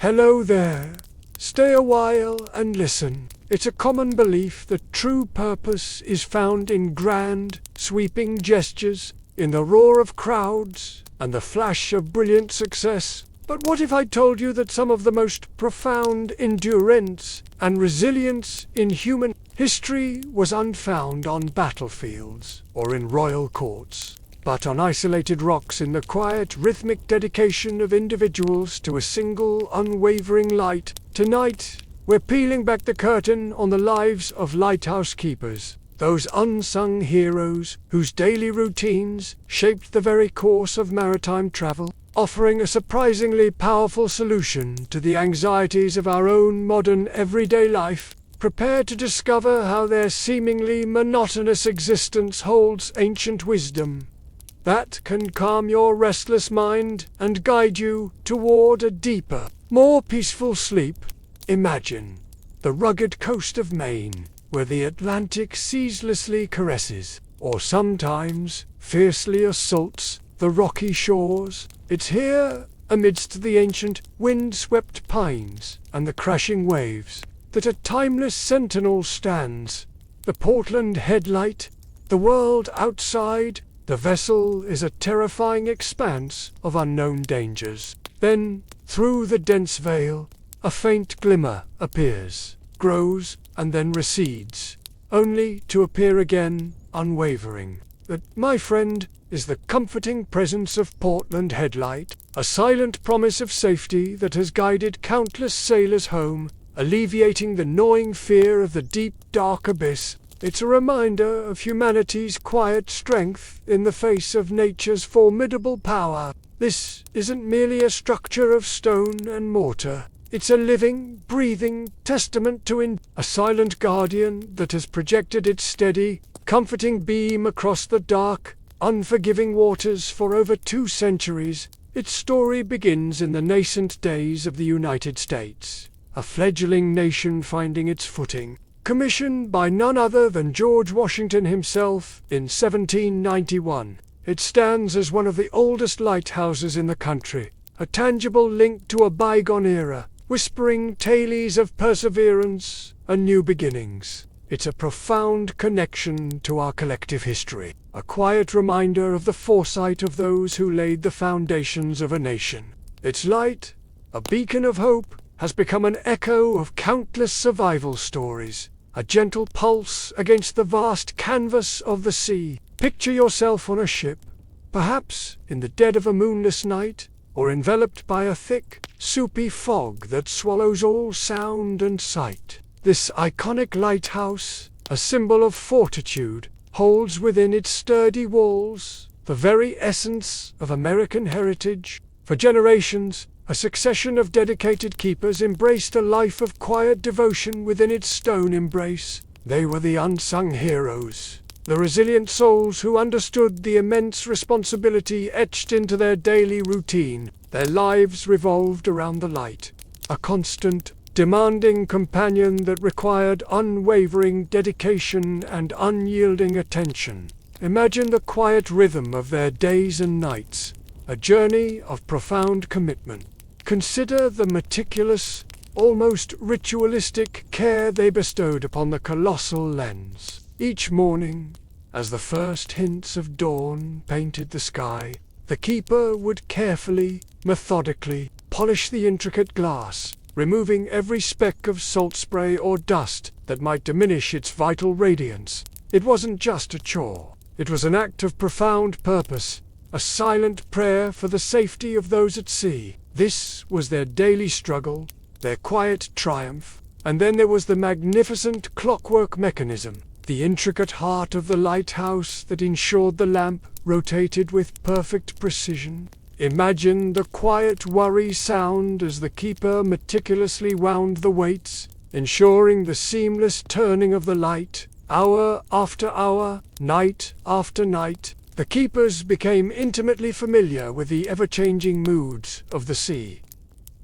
Hello there. Stay a while and listen. It's a common belief that true purpose is found in grand, sweeping gestures, in the roar of crowds, and the flash of brilliant success. But what if I told you that some of the most profound endurance and resilience in human history was unfound on battlefields or in royal courts, but on isolated rocks in the quiet, rhythmic dedication of individuals to a single, unwavering light? Tonight, we're peeling back the curtain on the lives of lighthouse keepers, those unsung heroes whose daily routines shaped the very course of maritime travel, offering a surprisingly powerful solution to the anxieties of our own modern everyday life. Prepare to discover how their seemingly monotonous existence holds ancient wisdom that can calm your restless mind and guide you toward a deeper, more peaceful sleep. Imagine the rugged coast of Maine, where the Atlantic ceaselessly caresses, or sometimes fiercely assaults, the rocky shores. It's here, amidst the ancient, wind-swept pines and the crashing waves, that a timeless sentinel stands. The Portland headlight, the world outside. The vessel is a terrifying expanse of unknown dangers. Then, through the dense veil, a faint glimmer appears, grows, and then recedes, only to appear again, unwavering. That, my friend, is the comforting presence of Portland headlight, a silent promise of safety that has guided countless sailors home, alleviating the gnawing fear of the deep, dark abyss. It's a reminder of humanity's quiet strength in the face of nature's formidable power. This isn't merely a structure of stone and mortar. It's a living, breathing testament to a silent guardian that has projected its steady, comforting beam across the dark, unforgiving waters for over 2 centuries. Its story begins in the nascent days of the United States, a fledgling nation finding its footing. Commissioned by none other than George Washington himself in 1791, it stands as one of the oldest lighthouses in the country, a tangible link to a bygone era, whispering tales of perseverance and new beginnings. It's a profound connection to our collective history, a quiet reminder of the foresight of those who laid the foundations of a nation. Its light, a beacon of hope, has become an echo of countless survival stories, a gentle pulse against the vast canvas of the sea. Picture yourself on a ship, perhaps in the dead of a moonless night, or enveloped by a thick, soupy fog that swallows all sound and sight. This iconic lighthouse, a symbol of fortitude, holds within its sturdy walls the very essence of American heritage. For generations, a succession of dedicated keepers embraced a life of quiet devotion within its stone embrace. They were the unsung heroes, the resilient souls who understood the immense responsibility etched into their daily routine. Their lives revolved around the light, a constant, demanding companion that required unwavering dedication and unyielding attention. Imagine the quiet rhythm of their days and nights, a journey of profound commitment. Consider the meticulous, almost ritualistic care they bestowed upon the colossal lens. Each morning, as the first hints of dawn painted the sky, the keeper would carefully, methodically, polish the intricate glass, removing every speck of salt spray or dust that might diminish its vital radiance. It wasn't just a chore. It was an act of profound purpose, a silent prayer for the safety of those at sea. This was their daily struggle, their quiet triumph. And then there was the magnificent clockwork mechanism, the intricate heart of the lighthouse that ensured the lamp rotated with perfect precision. Imagine the quiet worry sound as the keeper meticulously wound the weights, ensuring the seamless turning of the light. Hour after hour, night after night, the keepers became intimately familiar with the ever-changing moods of the sea.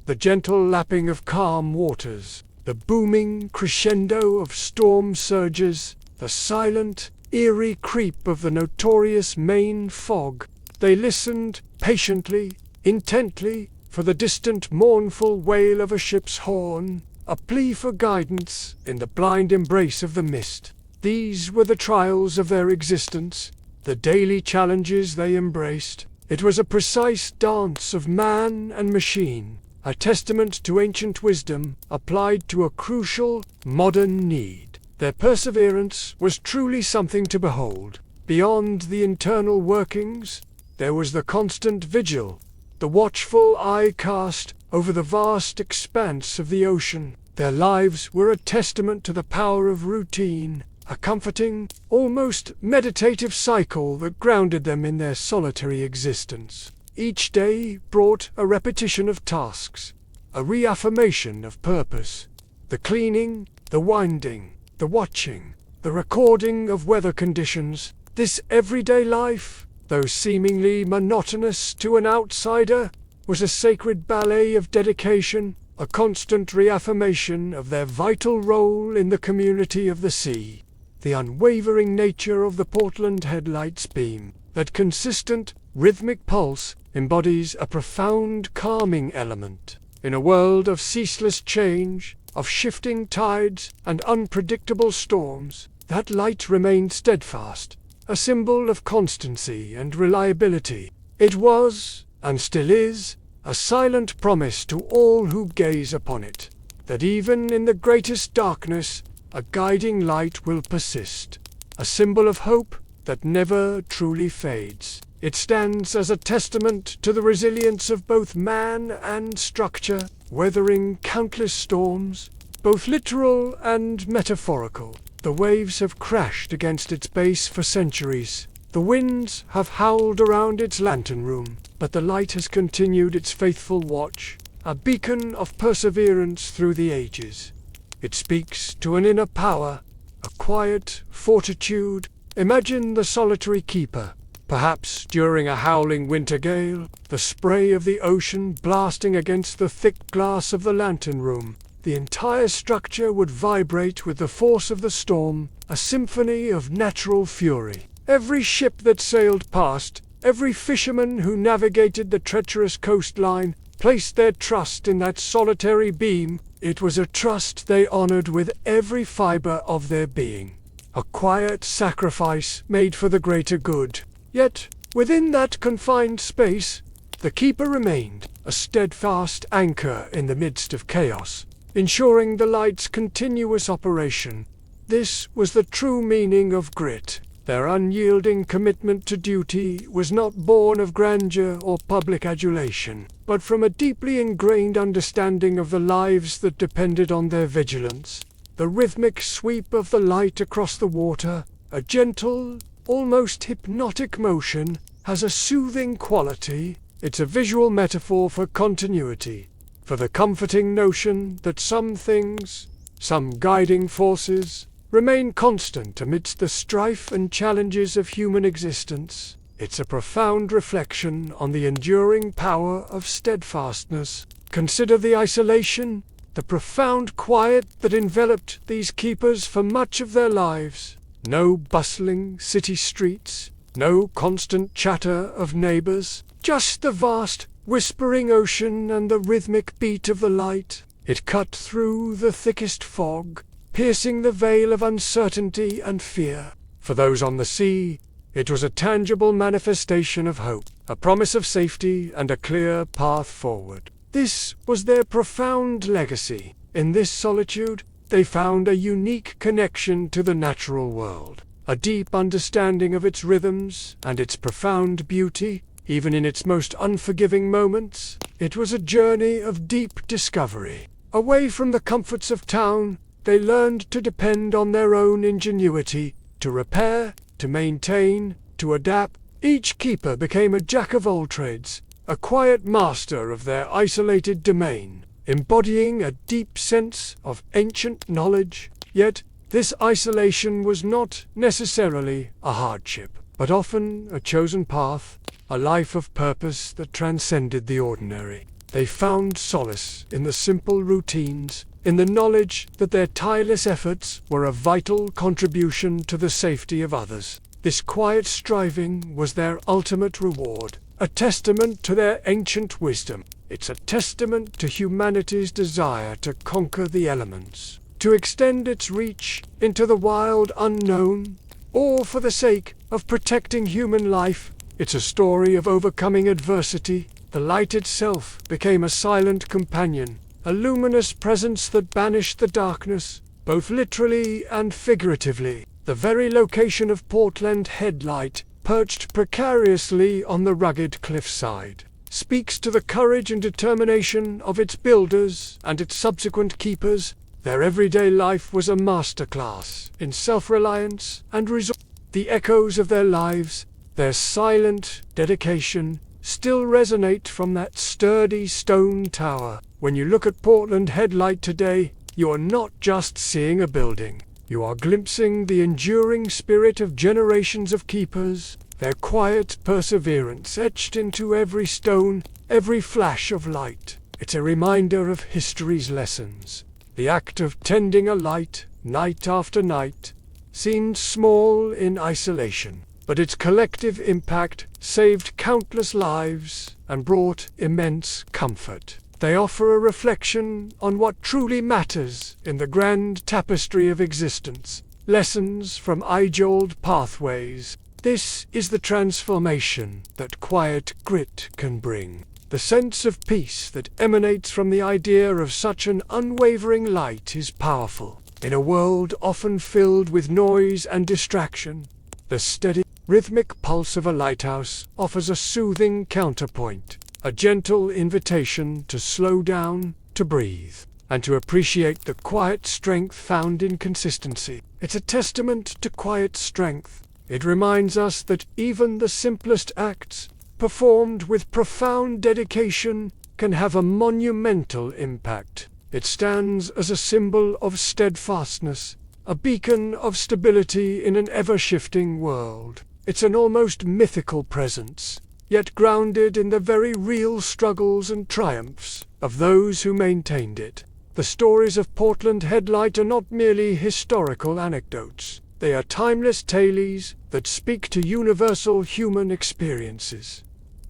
The gentle lapping of calm waters, the booming crescendo of storm surges, the silent, eerie creep of the notorious Maine fog. They listened patiently, intently, for the distant mournful wail of a ship's horn, a plea for guidance in the blind embrace of the mist. These were the trials of their existence, the daily challenges they embraced. It was a precise dance of man and machine, a testament to ancient wisdom applied to a crucial, modern need. Their perseverance was truly something to behold. Beyond the internal workings, there was the constant vigil, the watchful eye cast over the vast expanse of the ocean. Their lives were a testament to the power of routine, a comforting, almost meditative cycle that grounded them in their solitary existence. Each day brought a repetition of tasks, a reaffirmation of purpose. The cleaning, the winding, the watching, the recording of weather conditions. This everyday life, though seemingly monotonous to an outsider, was a sacred ballet of dedication, a constant reaffirmation of their vital role in the community of the sea. The unwavering nature of the Portland Headlights beam, that consistent, rhythmic pulse, embodies a profound calming element. In a world of ceaseless change, of shifting tides and unpredictable storms, that light remained steadfast, a symbol of constancy and reliability. It was, and still is, a silent promise to all who gaze upon it, that even in the greatest darkness, a guiding light will persist, a symbol of hope that never truly fades. It stands as a testament to the resilience of both man and structure, weathering countless storms, both literal and metaphorical. The waves have crashed against its base for centuries. The winds have howled around its lantern room, but the light has continued its faithful watch, a beacon of perseverance through the ages. It speaks to an inner power, a quiet fortitude. Imagine the solitary keeper, perhaps during a howling winter gale, the spray of the ocean blasting against the thick glass of the lantern room. The entire structure would vibrate with the force of the storm, a symphony of natural fury. Every ship that sailed past, every fisherman who navigated the treacherous coastline, placed their trust in that solitary beam. It was a trust they honored with every fiber of their being. A quiet sacrifice made for the greater good. Yet, within that confined space, the keeper remained, a steadfast anchor in the midst of chaos, ensuring the light's continuous operation. This was the true meaning of grit. Their unyielding commitment to duty was not born of grandeur or public adulation, but from a deeply ingrained understanding of the lives that depended on their vigilance. The rhythmic sweep of the light across the water, a gentle, almost hypnotic motion, has a soothing quality. It's a visual metaphor for continuity, for the comforting notion that some things, some guiding forces, remain constant amidst the strife and challenges of human existence. It's a profound reflection on the enduring power of steadfastness. Consider the isolation, the profound quiet that enveloped these keepers for much of their lives. No bustling city streets, no constant chatter of neighbors, just the vast, whispering ocean and the rhythmic beat of the light. It cut through the thickest fog, piercing the veil of uncertainty and fear. For those on the sea, it was a tangible manifestation of hope, a promise of safety and a clear path forward. This was their profound legacy. In this solitude, they found a unique connection to the natural world, a deep understanding of its rhythms and its profound beauty, even in its most unforgiving moments. It was a journey of deep discovery. Away from the comforts of town, they learned to depend on their own ingenuity, to repair, to maintain, to adapt. Each keeper became a jack of all trades, a quiet master of their isolated domain, embodying a deep sense of ancient knowledge. Yet, this isolation was not necessarily a hardship, but often a chosen path, a life of purpose that transcended the ordinary. They found solace in the simple routines, in the knowledge that their tireless efforts were a vital contribution to the safety of others. This quiet striving was their ultimate reward, a testament to their ancient wisdom. It's a testament to humanity's desire to conquer the elements, to extend its reach into the wild unknown, all for the sake of protecting human life. It's a story of overcoming adversity. The light itself became a silent companion, a luminous presence that banished the darkness, both literally and figuratively. The very location of Portland Headlight, perched precariously on the rugged cliffside, speaks to the courage and determination of its builders and its subsequent keepers. Their everyday life was a masterclass in self-reliance and resolve. The echoes of their lives, their silent dedication, still resonate from that sturdy stone tower. When you look at Portland Headlight today, you are not just seeing a building. You are glimpsing the enduring spirit of generations of keepers, their quiet perseverance etched into every stone, every flash of light. It's a reminder of history's lessons. The act of tending a light, night after night, seemed small in isolation, but its collective impact saved countless lives and brought immense comfort. They offer a reflection on what truly matters in the grand tapestry of existence, lessons from age-old pathways. This is the transformation that quiet grit can bring. The sense of peace that emanates from the idea of such an unwavering light is powerful. In a world often filled with noise and distraction, the steady, rhythmic pulse of a lighthouse offers a soothing counterpoint, a gentle invitation to slow down, to breathe, and to appreciate the quiet strength found in consistency. It's a testament to quiet strength. It reminds us that even the simplest acts, performed with profound dedication, can have a monumental impact. It stands as a symbol of steadfastness, a beacon of stability in an ever-shifting world. It's an almost mythical presence, yet grounded in the very real struggles and triumphs of those who maintained it. The stories of Portland Headlight are not merely historical anecdotes. They are timeless tales that speak to universal human experiences.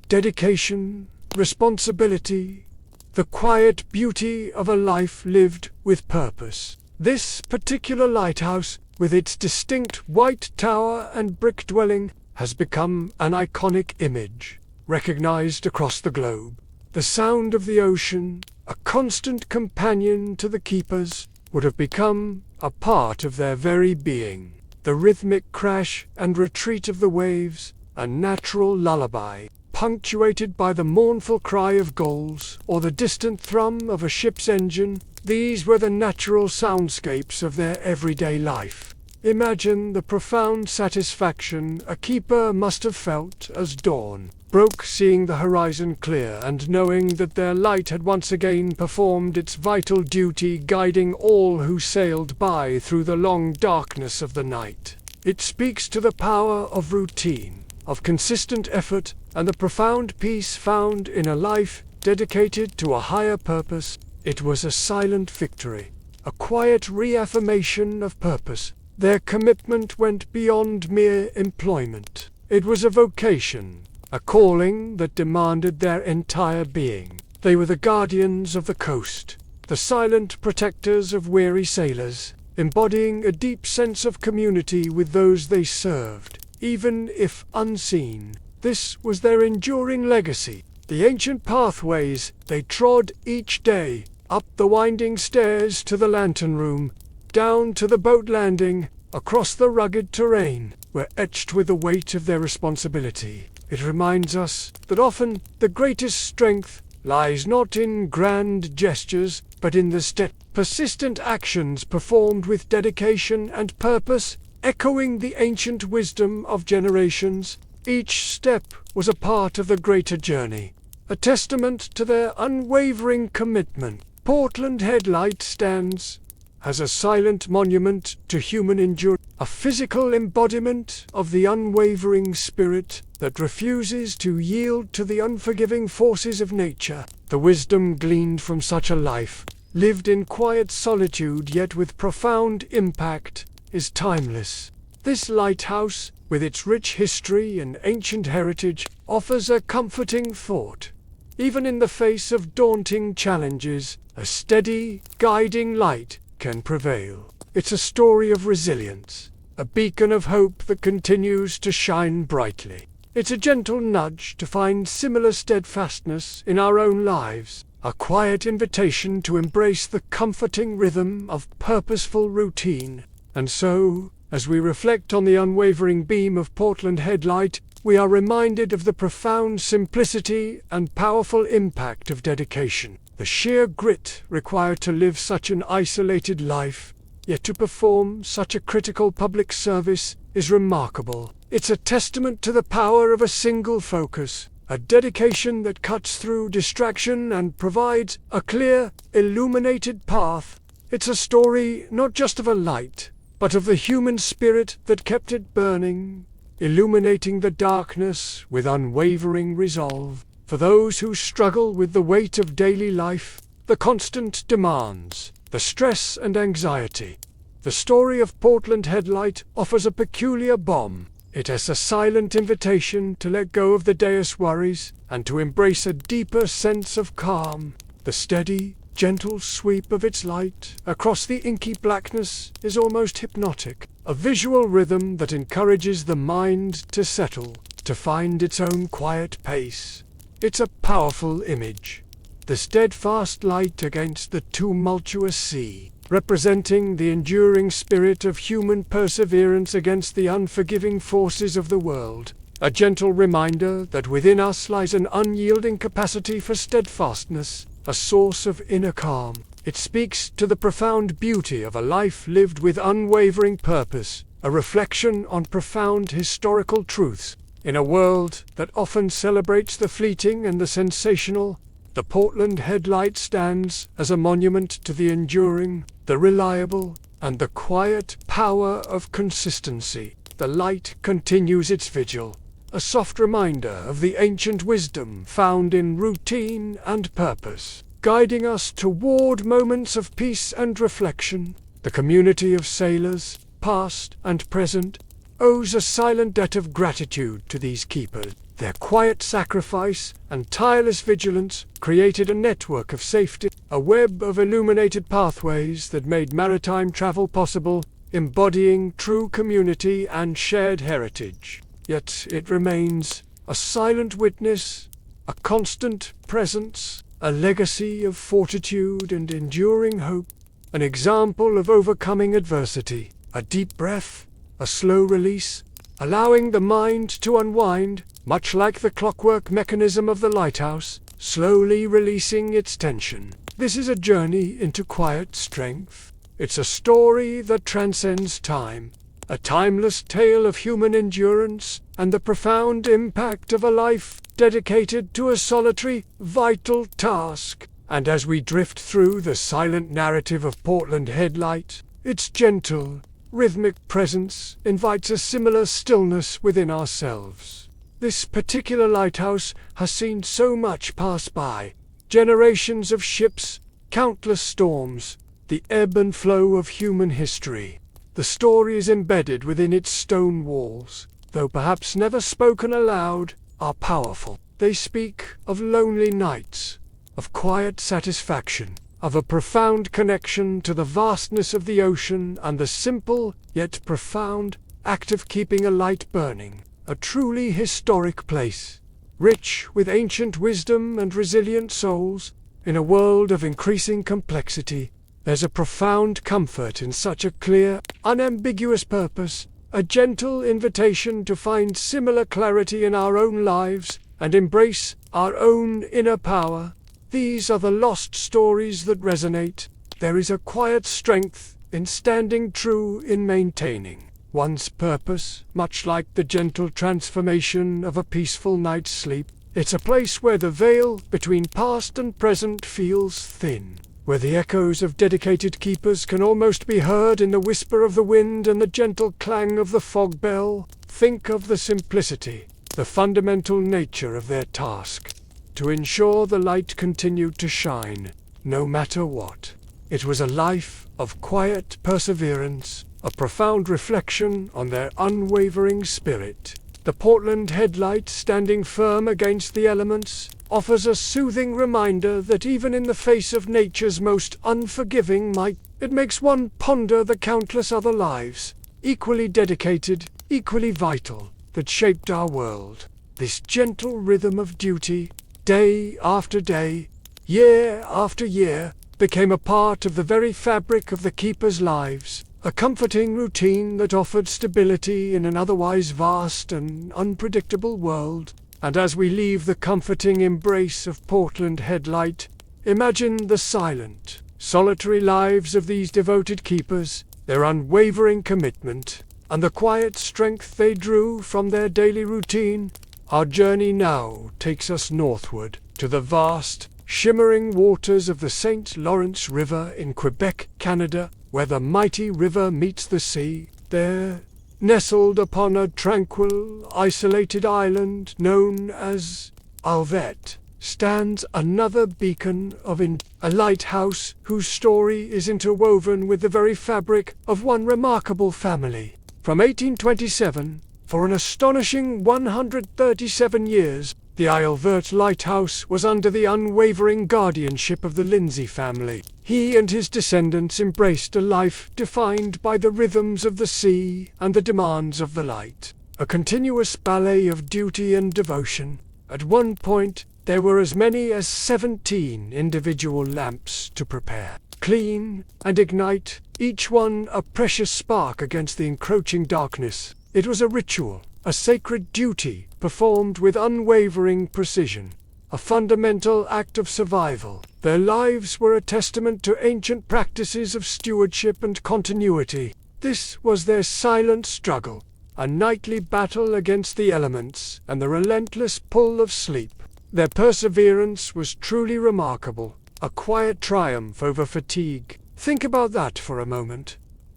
Dedication, responsibility, the quiet beauty of a life lived with purpose. This particular lighthouse, with its distinct white tower and brick dwelling, has become an iconic image, recognized across the globe. The sound of the ocean, a constant companion to the keepers, would have become a part of their very being. The rhythmic crash and retreat of the waves, a natural lullaby, punctuated by the mournful cry of gulls or the distant thrum of a ship's engine. These were the natural soundscapes of their everyday life. Imagine the profound satisfaction a keeper must have felt as dawn broke, seeing the horizon clear and knowing that their light had once again performed its vital duty, guiding all who sailed by through the long darkness of the night. It speaks to the power of routine, of consistent effort, and the profound peace found in a life dedicated to a higher purpose. It was a silent victory, a quiet reaffirmation of purpose. Their commitment went beyond mere employment. It was a vocation, a calling that demanded their entire being. They were the guardians of the coast, the silent protectors of weary sailors, embodying a deep sense of community with those they served, even if unseen. This was their enduring legacy. The ancient pathways they trod each day, up the winding stairs to the lantern room, down to the boat landing, across the rugged terrain, were etched with the weight of their responsibility. It reminds us that often the greatest strength lies not in grand gestures, but in the persistent actions performed with dedication and purpose, echoing the ancient wisdom of generations. Each step was a part of the greater journey, a testament to their unwavering commitment. Portland Headlight stands as a silent monument to human endurance, a physical embodiment of the unwavering spirit that refuses to yield to the unforgiving forces of nature. The wisdom gleaned from such a life, lived in quiet solitude yet with profound impact, is timeless. This lighthouse, with its rich history and ancient heritage, offers a comforting thought. Even in the face of daunting challenges, a steady, guiding light can prevail. It's a story of resilience, a beacon of hope that continues to shine brightly. It's a gentle nudge to find similar steadfastness in our own lives, a quiet invitation to embrace the comforting rhythm of purposeful routine. And so, as we reflect on the unwavering beam of Portland Headlight, we are reminded of the profound simplicity and powerful impact of dedication. The sheer grit required to live such an isolated life, yet to perform such a critical public service, is remarkable. It's a testament to the power of a single focus, a dedication that cuts through distraction and provides a clear, illuminated path. It's a story not just of a light, but of the human spirit that kept it burning, illuminating the darkness with unwavering resolve. For those who struggle with the weight of daily life, the constant demands, the stress and anxiety, the story of Portland Headlight offers a peculiar balm. It is a silent invitation to let go of the day's worries and to embrace a deeper sense of calm. The steady, gentle sweep of its light across the inky blackness is almost hypnotic, a visual rhythm that encourages the mind to settle, to find its own quiet pace. It's a powerful image, the steadfast light against the tumultuous sea, representing the enduring spirit of human perseverance against the unforgiving forces of the world. A gentle reminder that within us lies an unyielding capacity for steadfastness, a source of inner calm. It speaks to the profound beauty of a life lived with unwavering purpose, a reflection on profound historical truths. In a world that often celebrates the fleeting and the sensational, the Portland Headlight stands as a monument to the enduring, the reliable, and the quiet power of consistency. The light continues its vigil, a soft reminder of the ancient wisdom found in routine and purpose, guiding us toward moments of peace and reflection. The community of sailors, past and present, owes a silent debt of gratitude to these keepers. Their quiet sacrifice and tireless vigilance created a network of safety, a web of illuminated pathways that made maritime travel possible, embodying true community and shared heritage. Yet it remains a silent witness, a constant presence, a legacy of fortitude and enduring hope, an example of overcoming adversity, a deep breath, a slow release, allowing the mind to unwind, much like the clockwork mechanism of the lighthouse, slowly releasing its tension. This is a journey into quiet strength. It's a story that transcends time, a timeless tale of human endurance and the profound impact of a life dedicated to a solitary, vital task. And as we drift through the silent narrative of Portland Headlight, its gentle, rhythmic presence invites a similar stillness within ourselves. This particular lighthouse has seen so much pass by, generations of ships, countless storms, the ebb and flow of human history. The stories embedded within its stone walls, though perhaps never spoken aloud, are powerful. They speak of lonely nights, of quiet satisfaction, of a profound connection to the vastness of the ocean and the simple, yet profound, act of keeping a light burning. A truly historic place, rich with ancient wisdom and resilient souls. In a world of increasing complexity, there's a profound comfort in such a clear, unambiguous purpose, a gentle invitation to find similar clarity in our own lives and embrace our own inner power. These are the lost stories that resonate. There is a quiet strength in standing true, in maintaining one's purpose, much like the gentle transformation of a peaceful night's sleep. It's a place where the veil between past and present feels thin, where the echoes of dedicated keepers can almost be heard in the whisper of the wind and the gentle clang of the fog bell. Think of the simplicity, the fundamental nature of their task, to ensure the light continued to shine, no matter what. It was a life of quiet perseverance, a profound reflection on their unwavering spirit. The Portland Headlight, standing firm against the elements, offers a soothing reminder that even in the face of nature's most unforgiving might, it makes one ponder the countless other lives, equally dedicated, equally vital, that shaped our world. This gentle rhythm of duty, day after day, year after year, became a part of the very fabric of the keepers' lives, a comforting routine that offered stability in an otherwise vast and unpredictable world. And as we leave the comforting embrace of Portland Headlight, imagine the silent, solitary lives of these devoted keepers, their unwavering commitment, and the quiet strength they drew from their daily routine. Our journey now takes us northward to the vast, shimmering waters of the St. Lawrence River in Quebec, Canada, where the mighty river meets the sea. There, nestled upon a tranquil, isolated island known as Alvet, stands another beacon of a lighthouse whose story is interwoven with the very fabric of one remarkable family. From 1827, for an astonishing 137 years, the Alvet Lighthouse was under the unwavering guardianship of the Lindsay family. He and his descendants embraced a life defined by the rhythms of the sea and the demands of the light, a continuous ballet of duty and devotion. At one point, there were as many as 17 individual lamps to prepare, clean, and ignite, each one a precious spark against the encroaching darkness. It was a ritual, a sacred duty, performed with unwavering precision, a fundamental act of survival. Their lives were a testament to ancient practices of stewardship and continuity. This was their silent struggle, a nightly battle against the elements and the relentless pull of sleep. Their perseverance was truly remarkable, a quiet triumph over fatigue. Think about that for a moment.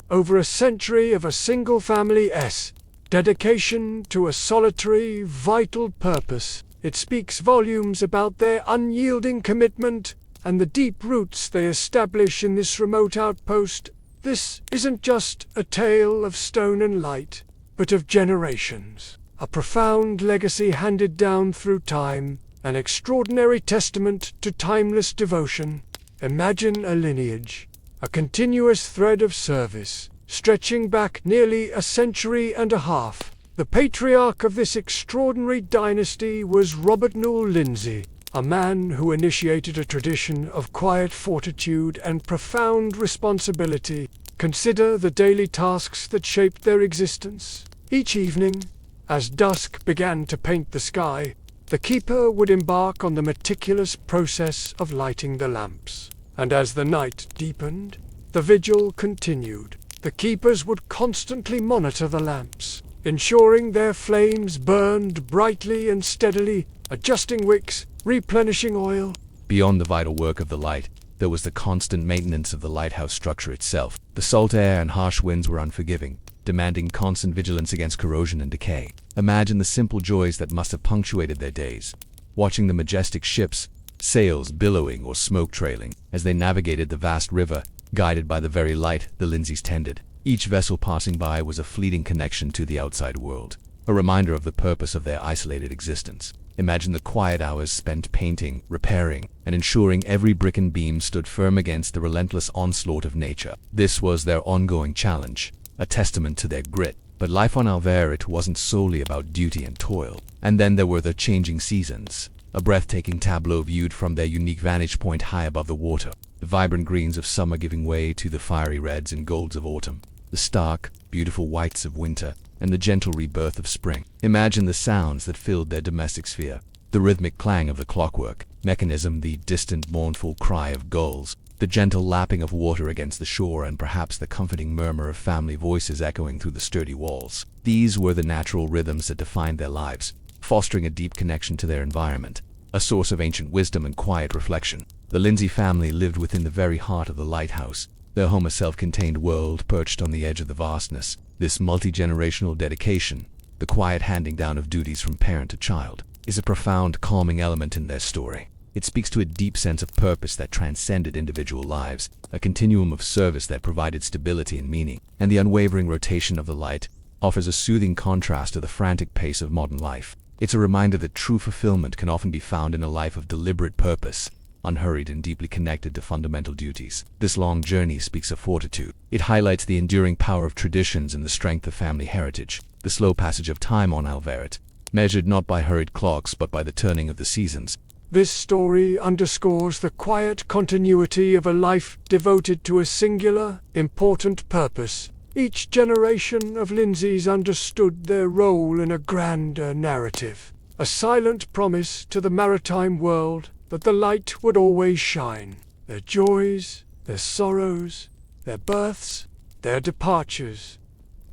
Over a century of a single family's dedication to a solitary, vital purpose. It speaks volumes about their unyielding commitment and the deep roots they establish in this remote outpost. This isn't just a tale of stone and light, but of generations. A profound legacy handed down through time, an extraordinary testament to timeless devotion. Imagine a lineage, a continuous thread of service, stretching back nearly a century and a half. The patriarch of this extraordinary dynasty was Robert Newell Lindsay, a man who initiated a tradition of quiet fortitude and profound responsibility. Consider the daily tasks that shaped their existence. Each evening, as dusk began to paint the sky, the keeper would embark on the meticulous process of lighting the lamps. And as the night deepened, the vigil continued. The keepers would constantly monitor the lamps, ensuring their flames burned brightly and steadily, adjusting wicks, replenishing oil. Beyond the vital work of the light, there was the constant maintenance of the lighthouse structure itself. The salt air and harsh winds were unforgiving, demanding constant vigilance against corrosion and decay. Imagine the simple joys that must have punctuated their days, watching the majestic ships, sails billowing or smoke trailing, as they navigated the vast river, guided by the very light the Lindsays tended. Each vessel passing by was a fleeting connection to the outside world, a reminder of the purpose of their isolated existence. Imagine the quiet hours spent painting, repairing, and ensuring every brick and beam stood firm against the relentless onslaught of nature. This was their ongoing challenge, a testament to their grit. But life on Alvet wasn't solely about duty and toil. And then there were the changing seasons, a breathtaking tableau viewed from their unique vantage point high above the water. The vibrant greens of summer giving way to the fiery reds and golds of autumn, the stark, beautiful whites of winter, and the gentle rebirth of spring. Imagine the sounds that filled their domestic sphere, the rhythmic clang of the clockwork mechanism, the distant mournful cry of gulls, the gentle lapping of water against the shore, and perhaps the comforting murmur of family voices echoing through the sturdy walls. These were the natural rhythms that defined their lives, fostering a deep connection to their environment, a source of ancient wisdom and quiet reflection. The Lindsay family lived within the very heart of the lighthouse, their home a self-contained world perched on the edge of the vastness. This multi-generational dedication, the quiet handing down of duties from parent to child, is a profound calming element in their story. It speaks to a deep sense of purpose that transcended individual lives, a continuum of service that provided stability and meaning. And the unwavering rotation of the light offers a soothing contrast to the frantic pace of modern life. It's a reminder that true fulfillment can often be found in a life of deliberate purpose, unhurried and deeply connected to fundamental duties. This long journey speaks of fortitude. It highlights the enduring power of traditions and the strength of family heritage. The slow passage of time on Alveret, measured not by hurried clocks but by the turning of the seasons. This story underscores the quiet continuity of a life devoted to a singular, important purpose. Each generation of Lindsays understood their role in a grander narrative, a silent promise to the maritime world that the light would always shine. Their joys, their sorrows, their births, their departures,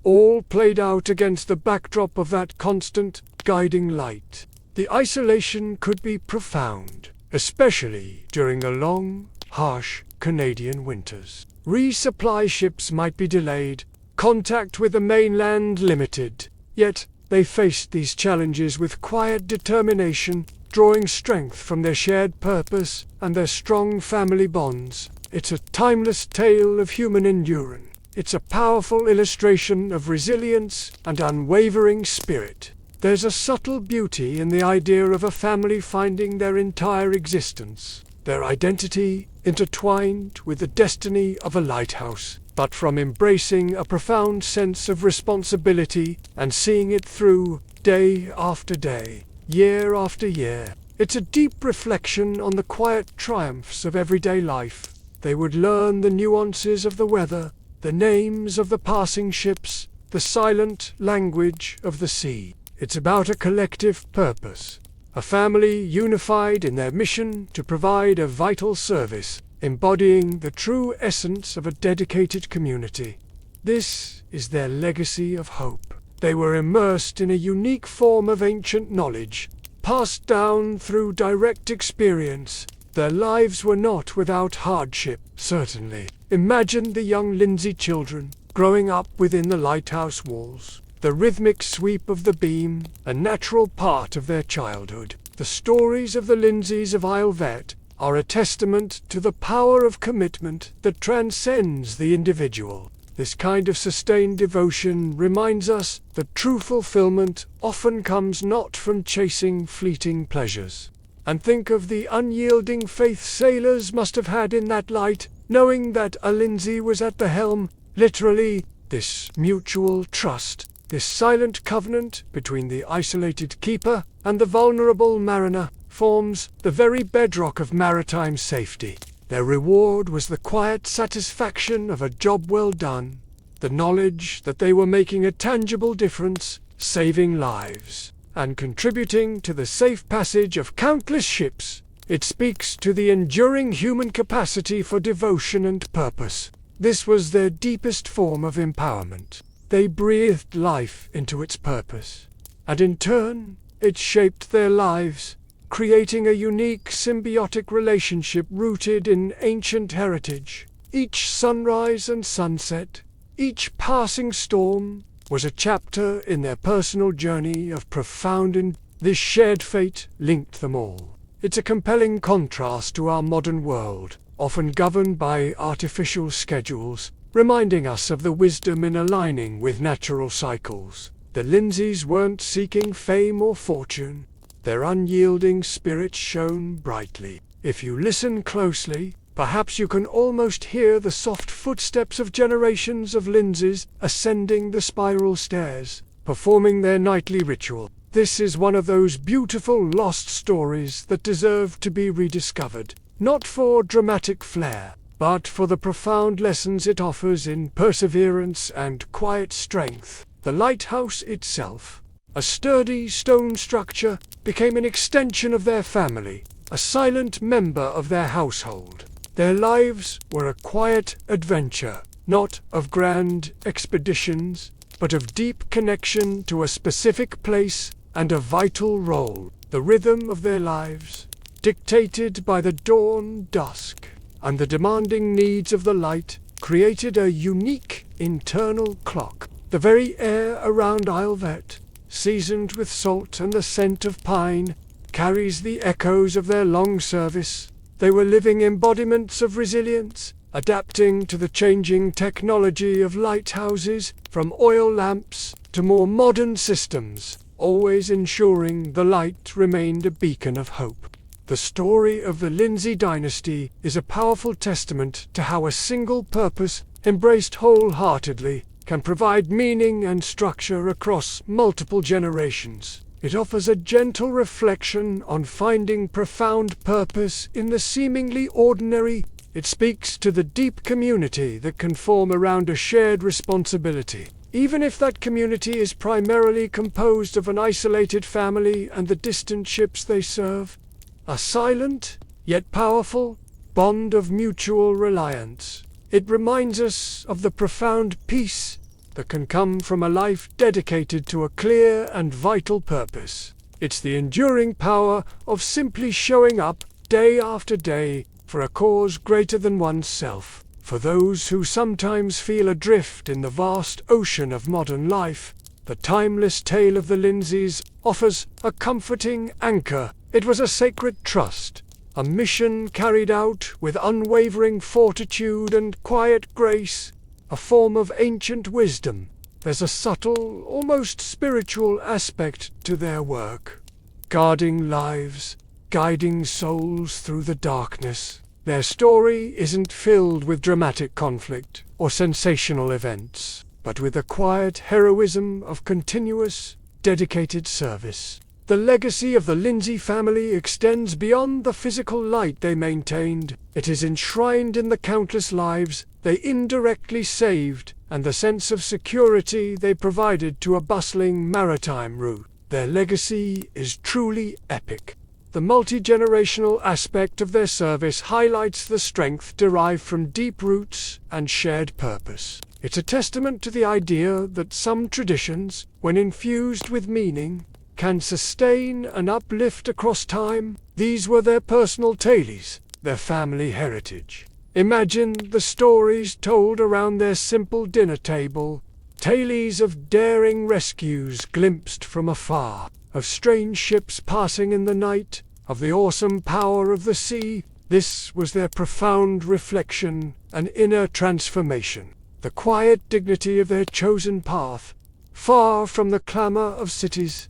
all played out against the backdrop of that constant, guiding light. The isolation could be profound, especially during the long, harsh Canadian winters. Resupply ships might be delayed, contact with the mainland limited, yet they faced these challenges with quiet determination, drawing strength from their shared purpose and their strong family bonds. It's a timeless tale of human endurance. It's a powerful illustration of resilience and unwavering spirit. There's a subtle beauty in the idea of a family finding their entire existence, their identity intertwined with the destiny of a lighthouse, but from embracing a profound sense of responsibility and seeing it through day after day, year after year. It's a deep reflection on the quiet triumphs of everyday life. They would learn the nuances of the weather, the names of the passing ships, the silent language of the sea. It's about a collective purpose, a family unified in their mission to provide a vital service, embodying the true essence of a dedicated community. This is their legacy of hope. They were immersed in a unique form of ancient knowledge, passed down through direct experience. Their lives were not without hardship, certainly. Imagine the young Lindsay children growing up within the lighthouse walls. The rhythmic sweep of the beam, a natural part of their childhood. The stories of the Lindsays of Alveret are a testament to the power of commitment that transcends the individual. This kind of sustained devotion reminds us that true fulfillment often comes not from chasing fleeting pleasures. And think of the unyielding faith sailors must have had in that light, knowing that a Lindsay was at the helm. Literally, this mutual trust, this silent covenant between the isolated keeper and the vulnerable mariner, forms the very bedrock of maritime safety. Their reward was the quiet satisfaction of a job well done, the knowledge that they were making a tangible difference, saving lives, and contributing to the safe passage of countless ships. It speaks to the enduring human capacity for devotion and purpose. This was their deepest form of empowerment. They breathed life into its purpose, and in turn, it shaped their lives, creating a unique symbiotic relationship rooted in ancient heritage. Each sunrise and sunset, each passing storm, was a chapter in their personal journey of profound this shared fate linked them all. It's a compelling contrast to our modern world, often governed by artificial schedules, reminding us of the wisdom in aligning with natural cycles. The Lindsays weren't seeking fame or fortune. Their unyielding spirit shone brightly. If you listen closely, perhaps you can almost hear the soft footsteps of generations of Lindsays ascending the spiral stairs, performing their nightly ritual. This is one of those beautiful lost stories that deserve to be rediscovered, not for dramatic flair, but for the profound lessons it offers in perseverance and quiet strength. The lighthouse itself, a sturdy stone structure, became an extension of their family, a silent member of their household. Their lives were a quiet adventure, not of grand expeditions, but of deep connection to a specific place and a vital role. The rhythm of their lives, dictated by the dawn dusk and the demanding needs of the light, created a unique internal clock. The very air around Alveret, seasoned with salt and the scent of pine, carries the echoes of their long service. They were living embodiments of resilience, adapting to the changing technology of lighthouses, from oil lamps to more modern systems. always ensuring the light remained a beacon of hope. The story of the Lindsay dynasty is a powerful testament to how a single purpose, embraced wholeheartedly, can provide meaning and structure across multiple generations. It offers a gentle reflection on finding profound purpose in the seemingly ordinary. It speaks to the deep community that can form around a shared responsibility, even if that community is primarily composed of an isolated family and the distant ships they serve. A silent, yet powerful, bond of mutual reliance. It reminds us of the profound peace that can come from a life dedicated to a clear and vital purpose. It's the enduring power of simply showing up, day after day, for a cause greater than oneself. For those who sometimes feel adrift in the vast ocean of modern life, the timeless tale of the Lindsays offers a comforting anchor. It was a sacred trust, a mission carried out with unwavering fortitude and quiet grace, a form of ancient wisdom. There's a subtle, almost spiritual aspect to their work, guarding lives, guiding souls through the darkness. Their story isn't filled with dramatic conflict or sensational events, but with the quiet heroism of continuous, dedicated service. The legacy of the Lindsay family extends beyond the physical light they maintained. It is enshrined in the countless lives they indirectly saved and the sense of security they provided to a bustling maritime route. Their legacy is truly epic. The multi-generational aspect of their service highlights the strength derived from deep roots and shared purpose. It's a testament to the idea that some traditions, when infused with meaning, can sustain and uplift across time. These were their personal tales, their family heritage. Imagine the stories told around their simple dinner table, tales of daring rescues glimpsed from afar, of strange ships passing in the night, of the awesome power of the sea. This was their profound reflection and inner transformation. The quiet dignity of their chosen path, far from the clamor of cities,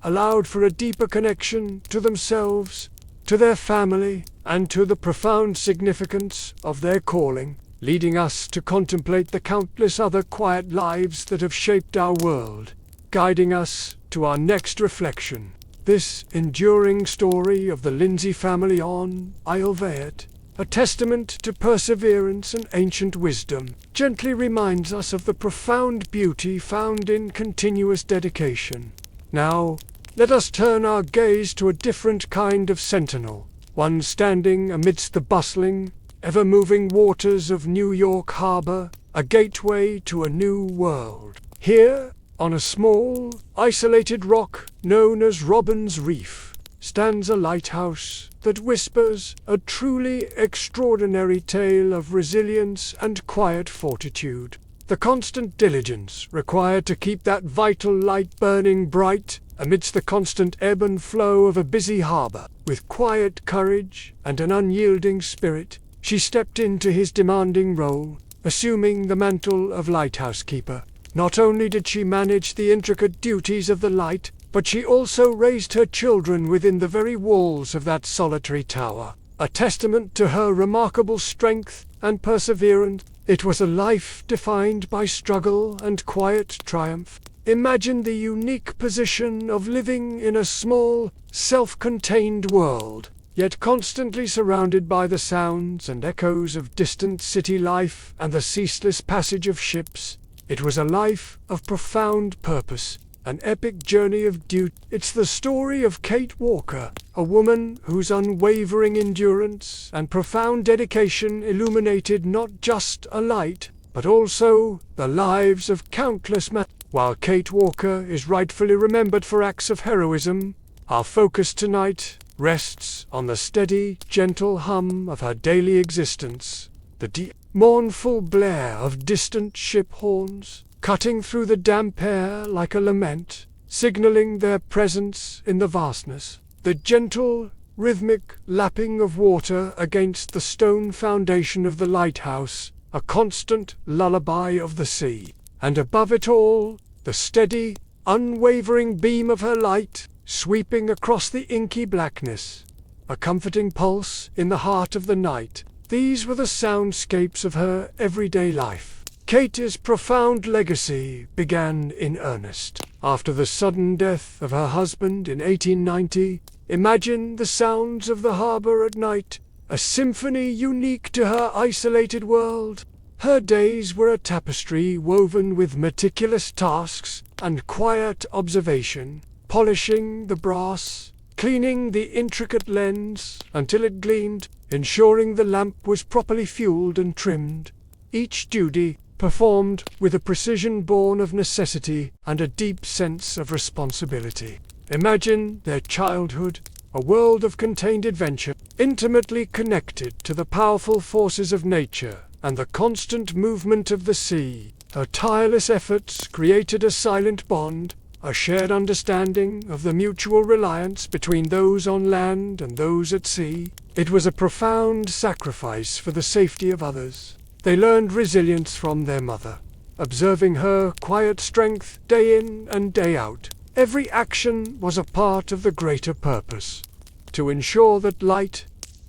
allowed for a deeper connection to themselves, to their family, and to the profound significance of their calling, leading us to contemplate the countless other quiet lives that have shaped our world, guiding us to our next reflection. This enduring story of the Lindsay family on Isle Vert, a testament to perseverance and ancient wisdom, gently reminds us of the profound beauty found in continuous dedication. Now, let us turn our gaze to a different kind of sentinel, one standing amidst the bustling, ever-moving waters of New York Harbor, a gateway to a new world. Here, on a small, isolated rock known as Robin's Reef, stands a lighthouse that whispers a truly extraordinary tale of resilience and quiet fortitude. The constant diligence required to keep that vital light burning bright amidst the constant ebb and flow of a busy harbor. With quiet courage and an unyielding spirit, she stepped into his demanding role, assuming the mantle of lighthouse keeper. Not only did she manage the intricate duties of the light, but she also raised her children within the very walls of that solitary tower, a testament to her remarkable strength and perseverance. It was a life defined by struggle and quiet triumph. Imagine the unique position of living in a small, self-contained world, yet constantly surrounded by the sounds and echoes of distant city life and the ceaseless passage of ships. It was a life of profound purpose, an epic journey of duty. It's the story of Kate Walker, a woman whose unwavering endurance and profound dedication illuminated not just a light, but also the lives of countless men. While Kate Walker is rightfully remembered for acts of heroism, our focus tonight rests on the steady, gentle hum of her daily existence, the deep, mournful blare of distant ship horns, cutting through the damp air like a lament, signaling their presence in the vastness. The gentle, rhythmic lapping of water against the stone foundation of the lighthouse, a constant lullaby of the sea. And above it all, the steady, unwavering beam of her light, sweeping across the inky blackness. A comforting pulse in the heart of the night. These were the soundscapes of her everyday life. Kate's profound legacy began in earnest after the sudden death of her husband in 1890. Imagine the sounds of the harbor at night, a symphony unique to her isolated world. Her days were a tapestry woven with meticulous tasks and quiet observation, polishing the brass, cleaning the intricate lens until it gleamed, ensuring the lamp was properly fueled and trimmed. Each duty performed with a precision born of necessity and a deep sense of responsibility. Imagine their childhood, a world of contained adventure, intimately connected to the powerful forces of nature and the constant movement of the sea. Her tireless efforts created a silent bond, a shared understanding of the mutual reliance between those on land and those at sea. It was a profound sacrifice for the safety of others. They learned resilience from their mother, observing her quiet strength day in and day out. Every action was a part of the greater purpose, to ensure that light,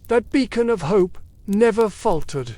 that beacon of hope, never faltered.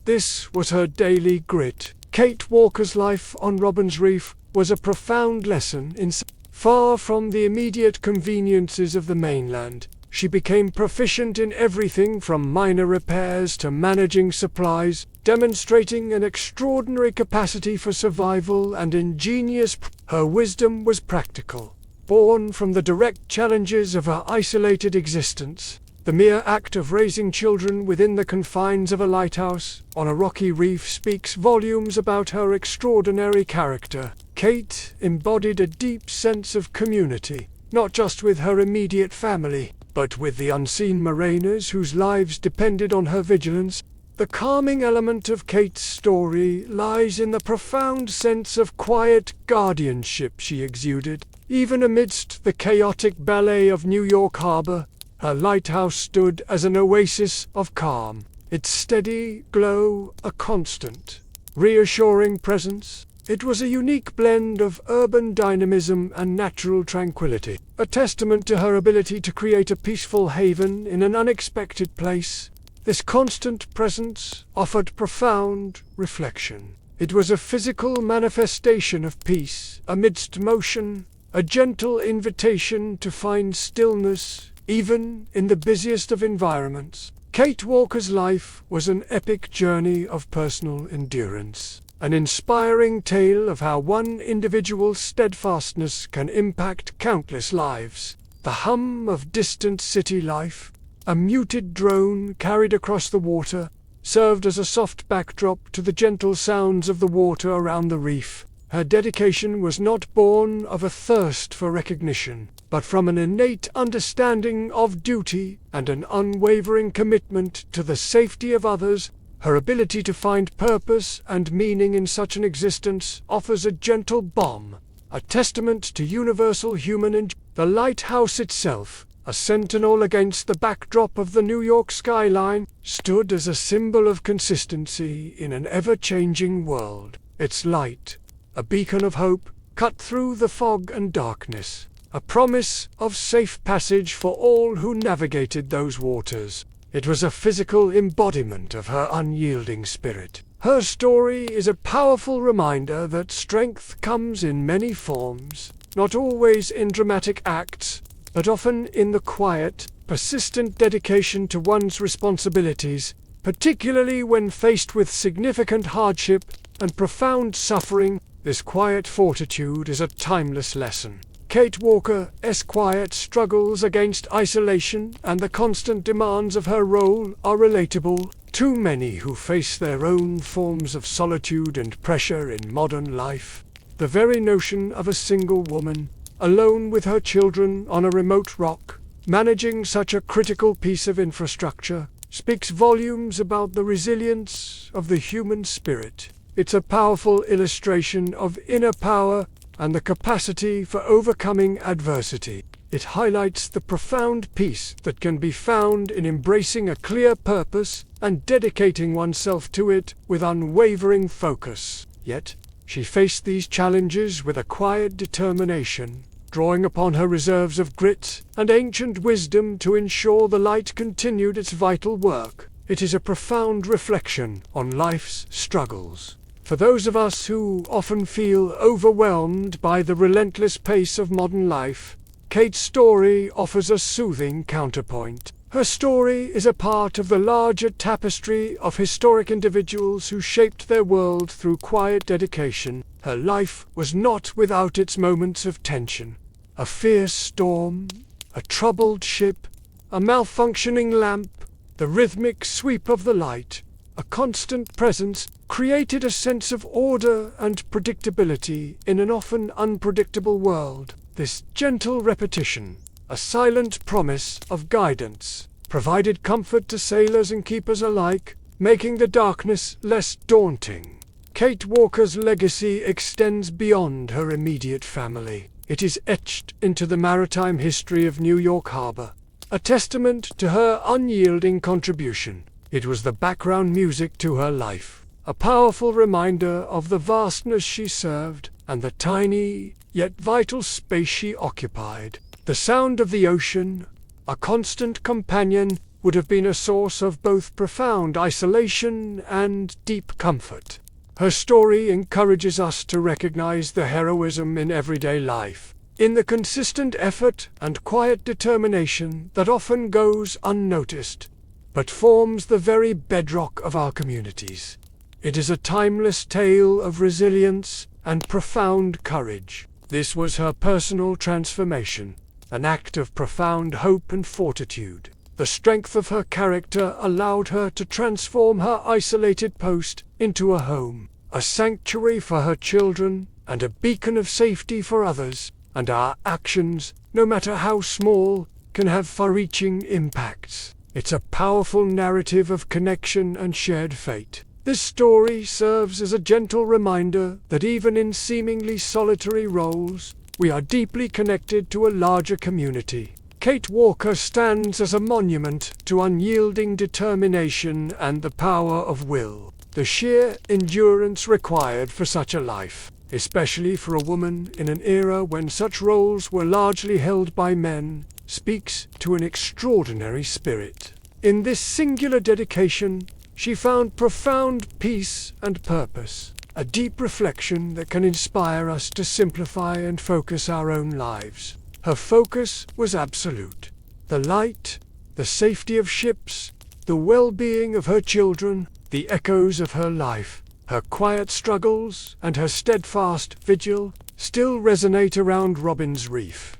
This was her daily grit. Kate Walker's life on Robin's Reef was a profound lesson in far from the immediate conveniences of the mainland. She became proficient in everything from minor repairs to managing supplies, demonstrating an extraordinary capacity for survival and ingenious. Her wisdom was practical, born from the direct challenges of her isolated existence. The mere act of raising children within the confines of a lighthouse on a rocky reef speaks volumes about her extraordinary character. Kate embodied a deep sense of community, not just with her immediate family, but with the unseen mariners whose lives depended on her vigilance. The calming element of Kate's story lies in the profound sense of quiet guardianship she exuded. Even amidst the chaotic ballet of New York Harbor, her lighthouse stood as an oasis of calm, its steady glow a constant, reassuring presence. It was a unique blend of urban dynamism and natural tranquility, a testament to her ability to create a peaceful haven in an unexpected place. This constant presence offered profound reflection. It was a physical manifestation of peace amidst motion, a gentle invitation to find stillness even in the busiest of environments. Kate Walker's life was an epic journey of personal endurance, an inspiring tale of how one individual's steadfastness can impact countless lives. The hum of distant city life, a muted drone carried across the water, served as a soft backdrop to the gentle sounds of the water around the reef. Her dedication was not born of a thirst for recognition, but from an innate understanding of duty and an unwavering commitment to the safety of others. Her ability to find purpose and meaning in such an existence offers a gentle balm, a testament to universal human enjoyment. The lighthouse itself, a sentinel against the backdrop of the New York skyline, stood as a symbol of consistency in an ever-changing world. Its light, a beacon of hope, cut through the fog and darkness, a promise of safe passage for all who navigated those waters. It was a physical embodiment of her unyielding spirit. Her story is a powerful reminder that strength comes in many forms, not always in dramatic acts, but often in the quiet, persistent dedication to one's responsibilities, particularly when faced with significant hardship and profound suffering. This quiet fortitude is a timeless lesson. Kate Walker's quiet struggles against isolation and the constant demands of her role are relatable. Too many who face their own forms of solitude and pressure in modern life. The very notion of a single woman, alone with her children on a remote rock, managing such a critical piece of infrastructure, speaks volumes about the resilience of the human spirit. It's a powerful illustration of inner power and the capacity for overcoming adversity. It highlights the profound peace that can be found in embracing a clear purpose and dedicating oneself to it with unwavering focus. Yet, She faced these challenges with a quiet determination, drawing upon her reserves of grit and ancient wisdom to ensure the light continued its vital work. It is a profound reflection on life's struggles. For those of us who often feel overwhelmed by the relentless pace of modern life, Kate's story offers a soothing counterpoint. Her story is a part of the larger tapestry of historic individuals who shaped their world through quiet dedication. Her life was not without its moments of tension. A fierce storm, a troubled ship, a malfunctioning lamp, the rhythmic sweep of the light, a constant presence created a sense of order and predictability in an often unpredictable world. This gentle repetition, a silent promise of guidance, provided comfort to sailors and keepers alike, making the darkness less daunting. Kate Walker's legacy extends beyond her immediate family. It is etched into the maritime history of New York Harbor, a testament to her unyielding contribution. It was the background music to her life, a powerful reminder of the vastness she served and the tiny, yet vital space she occupied. The sound of the ocean, a constant companion, would have been a source of both profound isolation and deep comfort. Her story encourages us to recognize the heroism in everyday life, in the consistent effort and quiet determination that often goes unnoticed, but forms the very bedrock of our communities. It is a timeless tale of resilience and profound courage. This was her personal transformation, an act of profound hope and fortitude. The strength of her character allowed her to transform her isolated post into a home, a sanctuary for her children, and a beacon of safety for others. And our actions, no matter how small, can have far-reaching impacts. It's a powerful narrative of connection and shared fate. This story serves as a gentle reminder that even in seemingly solitary roles, we are deeply connected to a larger community. Kate Walker stands as a monument to unyielding determination and the power of will. The sheer endurance required for such a life, especially for a woman in an era when such roles were largely held by men, speaks to an extraordinary spirit. In this singular dedication, she found profound peace and purpose, a deep reflection that can inspire us to simplify and focus our own lives. Her focus was absolute. The light, the safety of ships, the well-being of her children, the echoes of her life, her quiet struggles, and her steadfast vigil still resonate around Robin's Reef.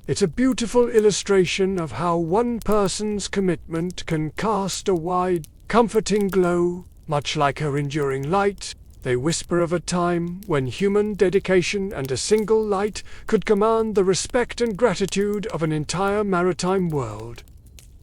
It's a beautiful illustration of how one person's commitment can cast a wide, comforting glow. Much like her enduring light, they whisper of a time when human dedication and a single light could command the respect and gratitude of an entire maritime world.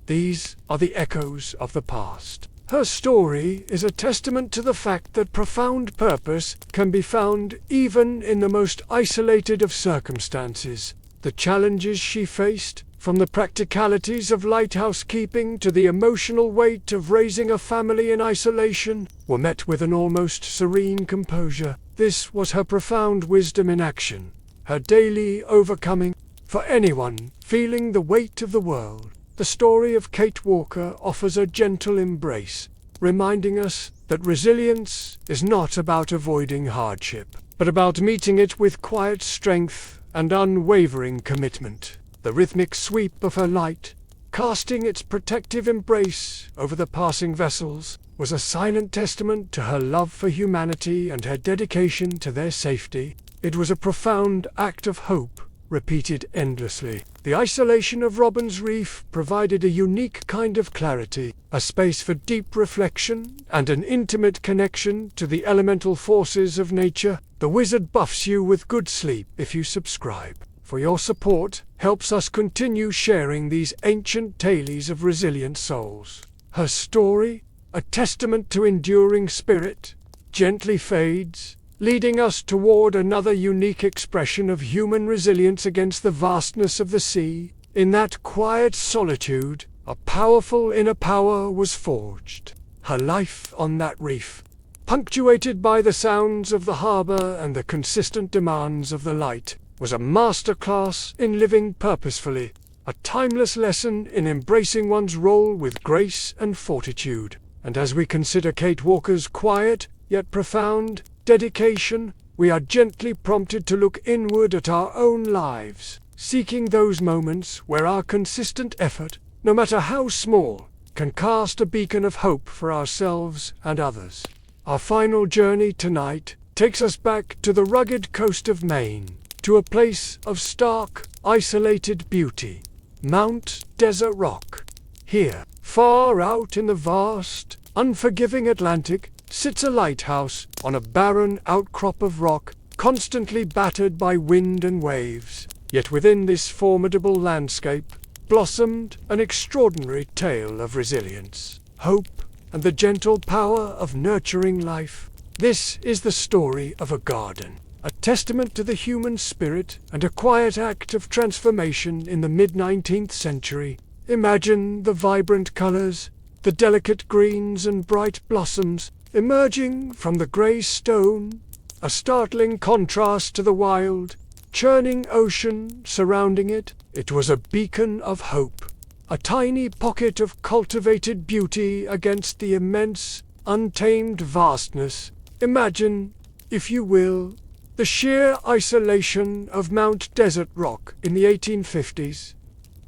These are the echoes of the past. Her story is a testament to the fact that profound purpose can be found even in the most isolated of circumstances. The challenges she faced, from the practicalities of lighthouse keeping to the emotional weight of raising a family in isolation, were met with an almost serene composure. This was her profound wisdom in action, her daily overcoming. For anyone feeling the weight of the world, the story of Kate Walker offers a gentle embrace, reminding us that resilience is not about avoiding hardship, but about meeting it with quiet strength and unwavering commitment. The rhythmic sweep of her light, casting its protective embrace over the passing vessels, was a silent testament to her love for humanity and her dedication to their safety. It was a profound act of hope, repeated endlessly. The isolation of Robin's Reef provided a unique kind of clarity, a space for deep reflection and an intimate connection to the elemental forces of nature. The Wizard buffs you with good sleep if you subscribe. For your support helps us continue sharing these ancient tales of resilient souls. Her story, a testament to enduring spirit, gently fades, leading us toward another unique expression of human resilience against the vastness of the sea. In that quiet solitude, a powerful inner power was forged. Her life on that reef, punctuated by the sounds of the harbor and the consistent demands of the light, was a masterclass in living purposefully, a timeless lesson in embracing one's role with grace and fortitude. And as we consider Kate Walker's quiet, yet profound, dedication, we are gently prompted to look inward at our own lives, seeking those moments where our consistent effort, no matter how small, can cast a beacon of hope for ourselves and others. Our final journey tonight takes us back to the rugged coast of Maine, to a place of stark, isolated beauty, Mount Desert Rock. Here, far out in the vast, unforgiving Atlantic, sits a lighthouse on a barren outcrop of rock, constantly battered by wind and waves. Yet within this formidable landscape blossomed an extraordinary tale of resilience, hope, and the gentle power of nurturing life. This is the story of a garden, a testament to the human spirit and a quiet act of transformation in the mid-19th century. Imagine the vibrant colors, the delicate greens and bright blossoms emerging from the grey stone, a startling contrast to the wild, churning ocean surrounding it. It was a beacon of hope, a tiny pocket of cultivated beauty against the immense, untamed vastness. Imagine, if you will, the sheer isolation of Mount Desert Rock in the 1850s.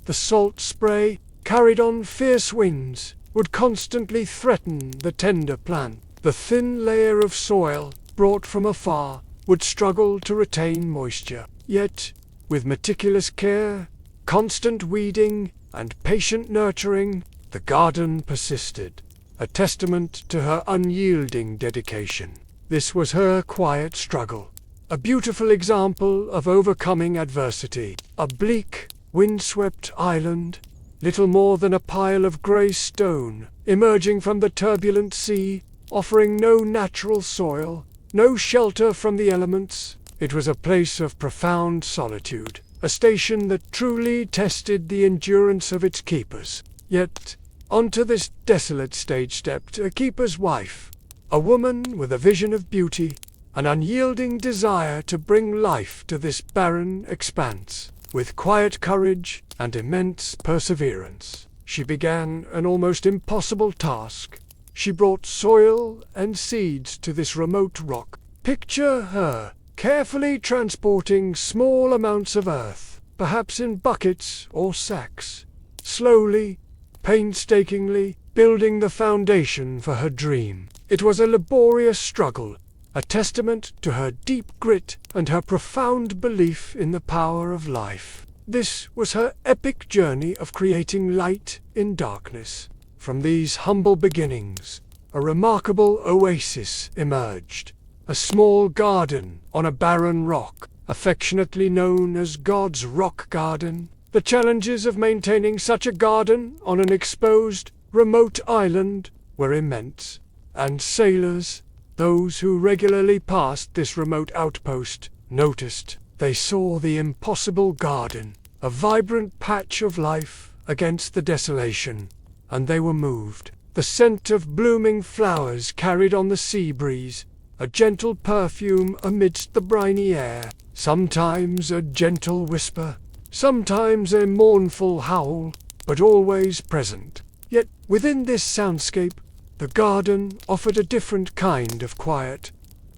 The salt spray, carried on fierce winds, would constantly threaten the tender plant. The thin layer of soil, brought from afar, would struggle to retain moisture. Yet, with meticulous care, constant weeding, and patient nurturing, the garden persisted, a testament to her unyielding dedication. This was her quiet struggle, a beautiful example of overcoming adversity. A bleak, windswept island, little more than a pile of grey stone, emerging from the turbulent sea, offering no natural soil, no shelter from the elements. It was a place of profound solitude, a station that truly tested the endurance of its keepers. Yet, onto this desolate stage stepped a keeper's wife, a woman with a vision of beauty, an unyielding desire to bring life to this barren expanse. With quiet courage and immense perseverance, she began an almost impossible task. She brought soil and seeds to this remote rock. Picture her carefully transporting small amounts of earth, perhaps in buckets or sacks, slowly, painstakingly, building the foundation for her dream. It was a laborious struggle, a testament to her deep grit and her profound belief in the power of life. This was her epic journey of creating light in darkness. From these humble beginnings, a remarkable oasis emerged, a small garden on a barren rock, affectionately known as God's Rock Garden. The challenges of maintaining such a garden on an exposed, remote island were immense, and sailors, those who regularly passed this remote outpost, noticed. They saw the impossible garden, a vibrant patch of life against the desolation, and they were moved. The scent of blooming flowers carried on the sea breeze, a gentle perfume amidst the briny air, sometimes a gentle whisper, sometimes a mournful howl, but always present. Yet within this soundscape, the garden offered a different kind of quiet.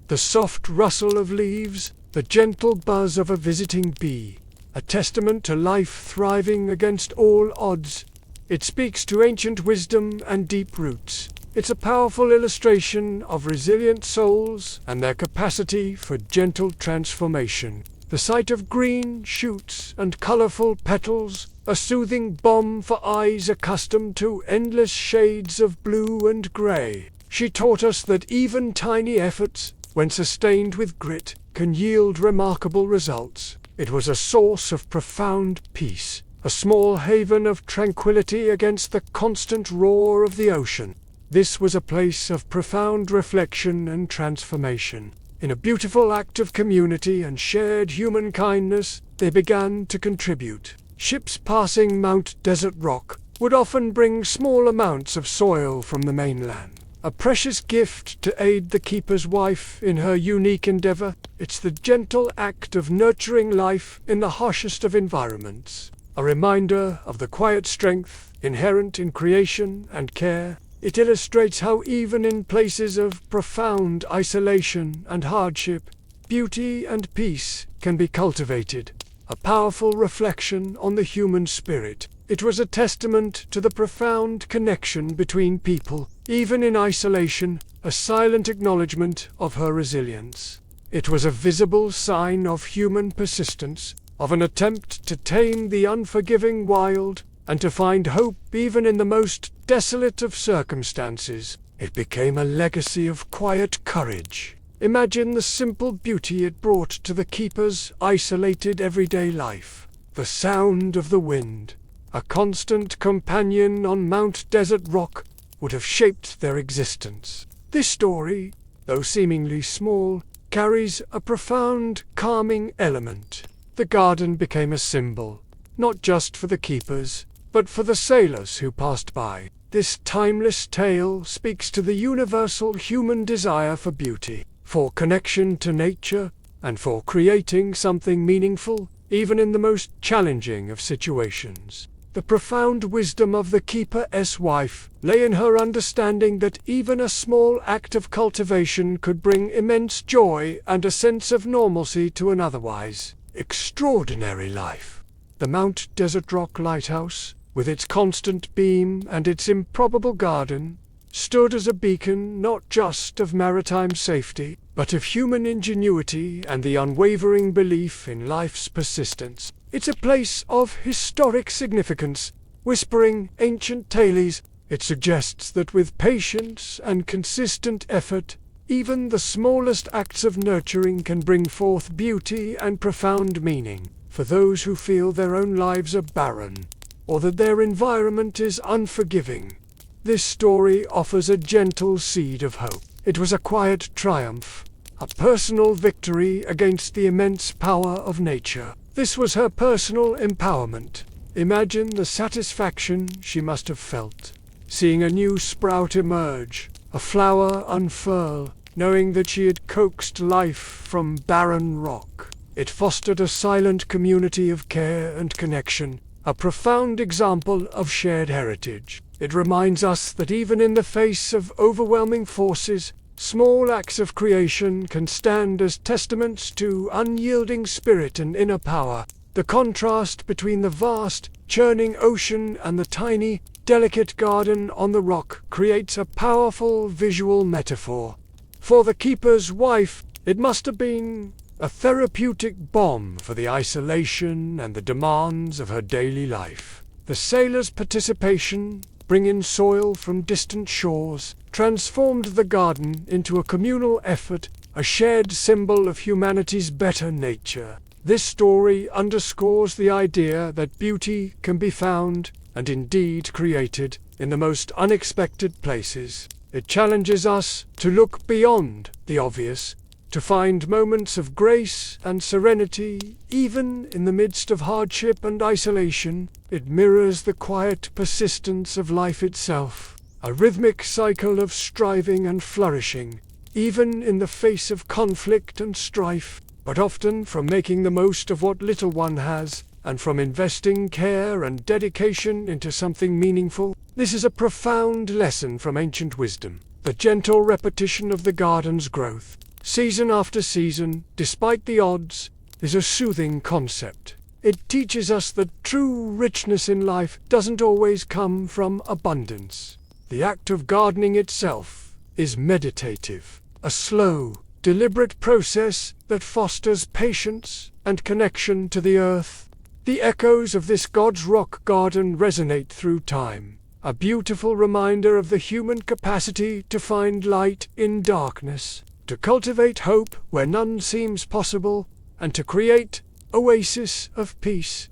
The soft rustle of leaves, the gentle buzz of a visiting bee, a testament to life thriving against all odds. It speaks to ancient wisdom and deep roots. It's a powerful illustration of resilient souls and their capacity for gentle transformation. The sight of green shoots and colorful petals, a soothing balm for eyes accustomed to endless shades of blue and gray. She taught us that even tiny efforts, when sustained with grit, can yield remarkable results. It was a source of profound peace, a small haven of tranquility against the constant roar of the ocean. This was a place of profound reflection and transformation. In a beautiful act of community and shared human kindness, they began to contribute. Ships passing Mount Desert Rock would often bring small amounts of soil from the mainland, a precious gift to aid the keeper's wife in her unique endeavor. It's the gentle act of nurturing life in the harshest of environments, a reminder of the quiet strength inherent in creation and care. It illustrates how even in places of profound isolation and hardship, beauty and peace can be cultivated, a powerful reflection on the human spirit. It was a testament to the profound connection between people, even in isolation, a silent acknowledgement of her resilience. It was a visible sign of human persistence, of an attempt to tame the unforgiving wild, and to find hope even in the most desolate of circumstances. It became a legacy of quiet courage. Imagine the simple beauty it brought to the keeper's isolated everyday life. The sound of the wind, a constant companion on Mount Desert Rock, would have shaped their existence. This story, though seemingly small, carries a profound, calming element. The garden became a symbol, not just for the keepers, but for the sailors who passed by. This timeless tale speaks to the universal human desire for beauty, for connection to nature, and for creating something meaningful, even in the most challenging of situations. The profound wisdom of the keeper's wife lay in her understanding that even a small act of cultivation could bring immense joy and a sense of normalcy to an otherwise extraordinary life. The Mount Desert Rock Lighthouse, with its constant beam and its improbable garden, stood as a beacon not just of maritime safety, but of human ingenuity and the unwavering belief in life's persistence. It's a place of historic significance, whispering ancient tales. It suggests that with patience and consistent effort, even the smallest acts of nurturing can bring forth beauty and profound meaning. For those who feel their own lives are barren, or that their environment is unforgiving, this story offers a gentle seed of hope. It was a quiet triumph, a personal victory against the immense power of nature. This was her personal empowerment. Imagine the satisfaction she must have felt, seeing a new sprout emerge, a flower unfurl, knowing that she had coaxed life from barren rock. It fostered a silent community of care and connection, a profound example of shared heritage. It reminds us that even in the face of overwhelming forces, small acts of creation can stand as testaments to unyielding spirit and inner power. The contrast between the vast, churning ocean and the tiny, delicate garden on the rock creates a powerful visual metaphor. For the keeper's wife, it must have been a therapeutic balm for the isolation and the demands of her daily life. The sailor's participation, bringing soil from distant shores, transformed the garden into a communal effort, a shared symbol of humanity's better nature. This story underscores the idea that beauty can be found, and indeed created, in the most unexpected places. It challenges us to look beyond the obvious, to find moments of grace and serenity, even in the midst of hardship and isolation. It mirrors the quiet persistence of life itself, a rhythmic cycle of striving and flourishing, even in the face of conflict and strife, but often from making the most of what little one has, and from investing care and dedication into something meaningful. This is a profound lesson from ancient wisdom, the gentle repetition of the garden's growth, season after season, despite the odds, is a soothing concept. It teaches us that true richness in life doesn't always come from abundance. The act of gardening itself is meditative, a slow, deliberate process that fosters patience and connection to the earth. The echoes of this God's rock garden resonate through time, a beautiful reminder of the human capacity to find light in darkness, to cultivate hope where none seems possible, and to create oasis of peace.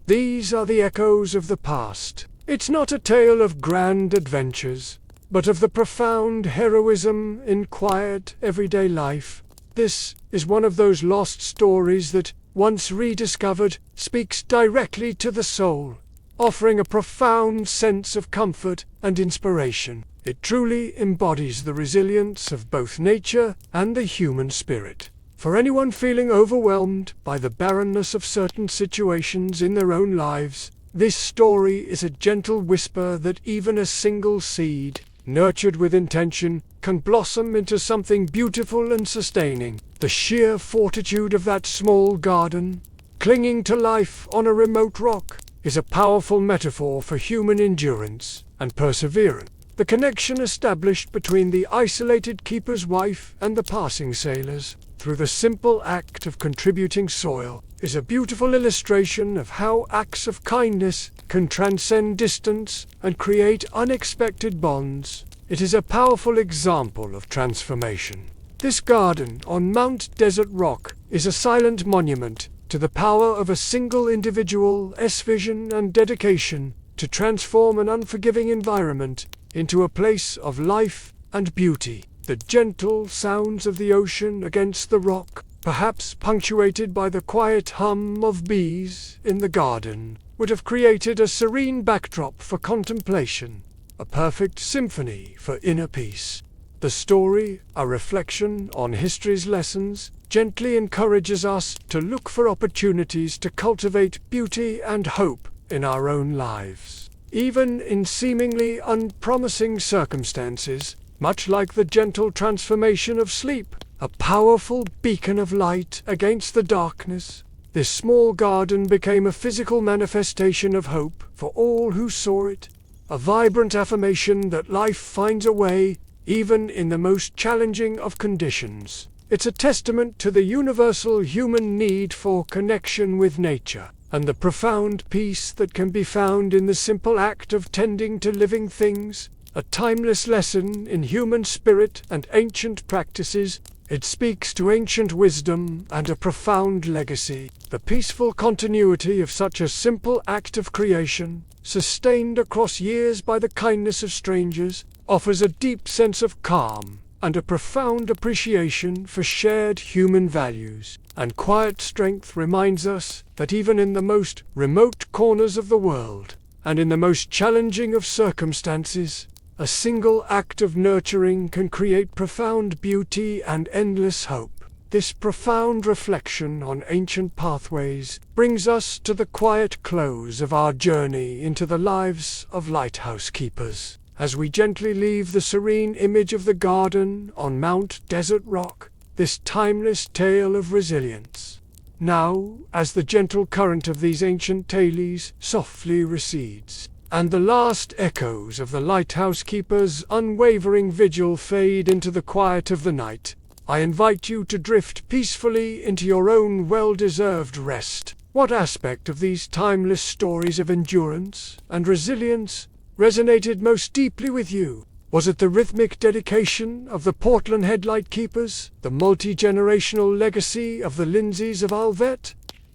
These are the echoes of the past. It's not a tale of grand adventures, but of the profound heroism in quiet, everyday life. This is one of those lost stories that, once rediscovered, speaks directly to the soul, offering a profound sense of comfort and inspiration. It truly embodies the resilience of both nature and the human spirit. For anyone feeling overwhelmed by the barrenness of certain situations in their own lives, this story is a gentle whisper that even a single seed, nurtured with intention, can blossom into something beautiful and sustaining. The sheer fortitude of that small garden, clinging to life on a remote rock, is a powerful metaphor for human endurance and perseverance. The connection established between the isolated keeper's wife and the passing sailors, through the simple act of contributing soil, is a beautiful illustration of how acts of kindness can transcend distance and create unexpected bonds. It is a powerful example of transformation. This garden on Mount Desert Rock is a silent monument to the power of a single individual's vision and dedication to transform an unforgiving environment into a place of life and beauty. The gentle sounds of the ocean against the rock, perhaps punctuated by the quiet hum of bees in the garden, would have created a serene backdrop for contemplation, a perfect symphony for inner peace. The story, a reflection on history's lessons, gently encourages us to look for opportunities to cultivate beauty and hope in our own lives. Even in seemingly unpromising circumstances, much like the gentle transformation of sleep, a powerful beacon of light against the darkness, this small garden became a physical manifestation of hope for all who saw it, a vibrant affirmation that life finds a way, even in the most challenging of conditions. It's a testament to the universal human need for connection with nature, and the profound peace that can be found in the simple act of tending to living things, a timeless lesson in human spirit and ancient practices. It speaks to ancient wisdom and a profound legacy. The peaceful continuity of such a simple act of creation, sustained across years by the kindness of strangers, offers a deep sense of calm and a profound appreciation for shared human values. And quiet strength reminds us that even in the most remote corners of the world, and in the most challenging of circumstances, a single act of nurturing can create profound beauty and endless hope. This profound reflection on ancient pathways brings us to the quiet close of our journey into the lives of lighthouse keepers. As we gently leave the serene image of the garden on Mount Desert Rock, this timeless tale of resilience. Now, as the gentle current of these ancient tales softly recedes, and the last echoes of the lighthouse keeper's unwavering vigil fade into the quiet of the night, I invite you to drift peacefully into your own well-deserved rest. What aspect of these timeless stories of endurance and resilience resonated most deeply with you? Was it the rhythmic dedication of the Portland Headlight Keepers, the multi-generational legacy of the Lindsays of Alvet,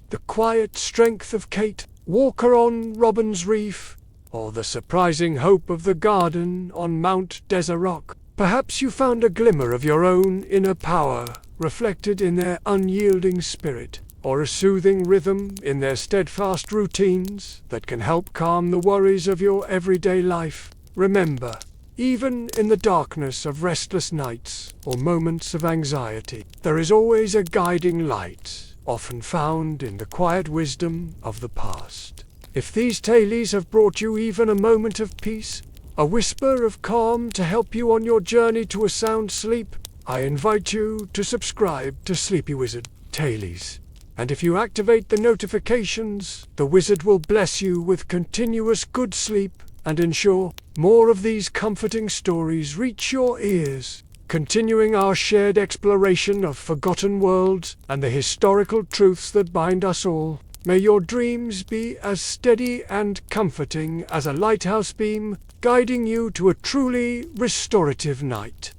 the quiet strength of Kate Walker on Robbins Reef, or the surprising hope of the garden on Mount Desert Rock? Perhaps you found a glimmer of your own inner power reflected in their unyielding spirit, or a soothing rhythm in their steadfast routines that can help calm the worries of your everyday life. Remember, even in the darkness of restless nights or moments of anxiety, there is always a guiding light, often found in the quiet wisdom of the past. If these tales have brought you even a moment of peace, a whisper of calm to help you on your journey to a sound sleep, I invite you to subscribe to Sleepy Wizard Tales. And if you activate the notifications, the wizard will bless you with continuous good sleep and ensure more of these comforting stories reach your ears, continuing our shared exploration of forgotten worlds and the historical truths that bind us all. May your dreams be as steady and comforting as a lighthouse beam, guiding you to a truly restorative night.